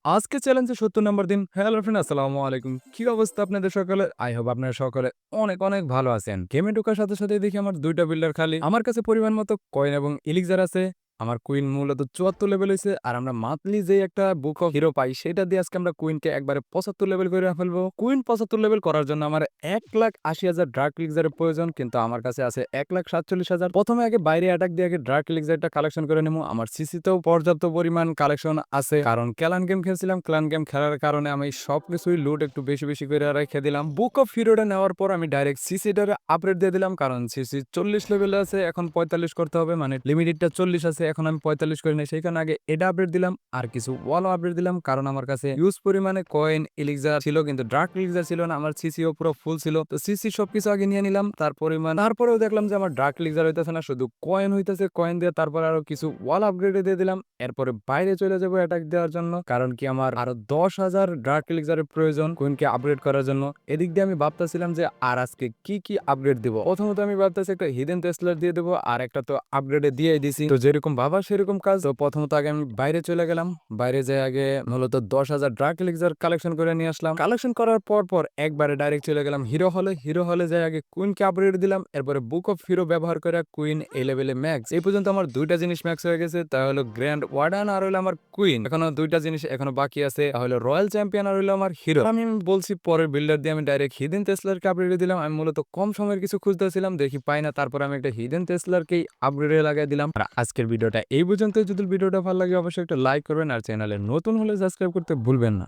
আজকে চ্যালেঞ্জে ৭০ নম্বর দিন। হ্যালো ফ্রেন্ড, আসসালামু আলাইকুম। কি অবস্থা আপনাদের সকলের? আই হোপ আপনারা সকলে অনেক ভালো আছেন। গেমে ঢোকার সাথে দেখি আমার ২ টা বিল্ডার খালি। আমার কাছে পরিমাণ মতো কয়েন এবং এলিক্সার আছে। আমার কুইন মূলত ৭৪ লেভেল হইছে। আর আমরা মান্থলি যে একটা বুক অফ হিরো পাই সেটা দিয়ে আজকে আমরা কুইনকে একবারে ৭৫ লেভেল কইরা ফেলবো। কুইন ৭৫ লেভেল করার জন্য আমার ১,৮০,০০০ ডার্ক এলিক্সারের প্রয়োজন। কিন্তু আমার কাছে আছে ১,৪৭,০০০। প্রথমে আগে বাইরে অ্যাটাক দিয়ে আগে ডার্ক এলিক্সারটা কালেকশন করে নেবো। আমার সিসিতেও পর্যাপ্ত পরিমাণ কালেকশন আছে। কারণ ক্ল্যান গেম খেলছিলাম। ক্ল্যান গেম খেলার কারণে আমি সবকিছুই লুট একটু বেশি করে রেখে দিলাম। বুক অফ হিরোটা নেওয়ার পর আমি ডাইরেক্ট সিসিটারে আপগ্রেড দিয়ে দিলাম। কারণ সিসি ৪০ লেভেলে আছে, এখন ৪৫ করতে হবে। মানে লিমিটেডটা ৪০ আছে, এখন আমি ৪৫ করি নাই। সেই কারণে আগে এটা আপডেট দিলাম। আর কিছু ওয়ালও আপডেট দিলাম। কারণ আমার কাছে হিউজ পরিমাণে কয়েন এলিক্সার ছিল, কিন্তু ডার্ক এলিক্সার ছিল না। আমার সিসিও পুরো ফুল ছিল। তো সিসি সবকিছু আগে নিয়ে নিলাম। তারপরেও দেখলাম যে আমার ডার্ক এলিক্সার হইতেছে না, শুধু কয়েন হইতেছে। কয়েন দিয়ে তারপর আরো কিছু ওয়াল আপগ্রেড দিয়ে দিলাম। এরপরে বাইরে চলে যাবো অ্যাটাক দেওয়ার জন্য। কারণ কি আমার আরো ১০,০০০ ডার্ক এলিক্সারের প্রয়োজন কুইনকে আপগ্রেড করার জন্য। এদিক দিয়ে আমি ভাবতেছিলাম যে আর আজকে কি আপগ্রেড দিব। প্রথমত আমি ভাবতেছি একটা হিডেন টেসলার দিয়ে দেবো, আর একটা তো আপগ্রেডে দিয়েই দিছি। তো যেরকম ভাবা সেরকম কাজ। তো প্রথমত আগে আমি বাইরে চলে গেলাম। বাইরে যেয়ে আগে মূলত ১০,০০০ ডার্ক এলিক্সার কালেকশন করে নিয়ে আসলাম। কালেকশন করার পর একবারে ডাইরেক্ট চলে গেলাম হিরো হলে। হিরো হলে যাই আগে কুইনকে আপগ্রেড দিলাম। এরপরে বুক অফ হিরো ব্যবহার করে কুইন এই লেভেলে ম্যাক্স। এই পর্যন্ত আমার ২টা জিনিস ম্যাক্স হয়ে গেছে। তা হলো গ্র্যান্ড ওয়ার্ডান আর হলো আমার কুইন। এখনো ২টা জিনিস এখনো বাকি আছে। তাহলে রয়্যাল চ্যাম্পিয়ন আর হলো আমার হিরো। আমি বলছি পরের বিল্ডার দিয়ে আমি ডাইরেক্ট হিডেন টেসলারকে আপগ্রেড দিলাম। আমি মূলত কম সময়ের কিছু খুঁজতেছিলাম, দেখি পাই না। তারপর আমি একটা হিডেন টেসলারকেই আপগ্রেডে লাগাই দিলাম। আর আজকের ভিডিওটা এই পর্যন্ত। যদি ভিডিওটা ভালো লাগে অবশ্যই একটা লাইক করবেন, আর চ্যানেলে নতুন হলে সাবস্ক্রাইব করতে ভুলবেন না।